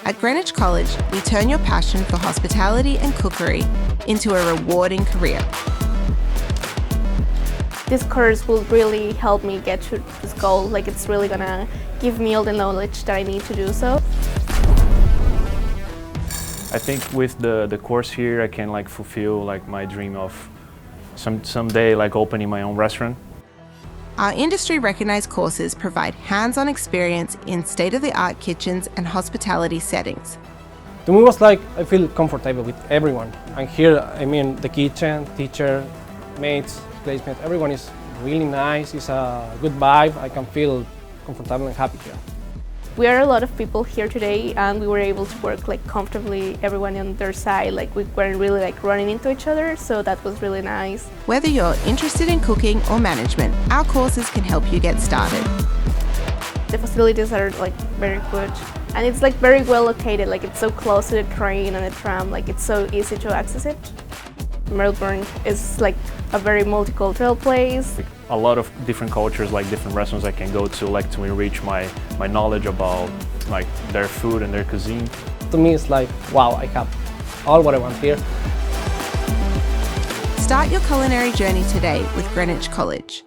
At Greenwich College, we turn your passion for hospitality and cookery into a rewarding career. This course will really help me get to this goal. Like, it's really gonna give me all the knowledge that I need to do so. I think with the course here, I can fulfill my dream of someday opening my own restaurant. Our industry-recognized courses provide hands-on experience in state-of-the-art kitchens and hospitality settings. To me, it was like I feel comfortable with everyone. And here, I mean, the kitchen, teacher, mates, placement, everyone is really nice. It's a good vibe. I can feel comfortable and happy here. We are a lot of people here today, and we were able to work comfortably, everyone on their side. We weren't really running into each other, so that was really nice. Whether you're interested in cooking or management, our courses can help you get started. The facilities are very good, and it's very well located. It's so close to the train and the tram. It's so easy to access it. Melbourne is a very multicultural place. A lot of different cultures, different restaurants I can go to enrich my knowledge about their food and their cuisine. To me, it's wow, I have all what I want here. Start your culinary journey today with Greenwich College.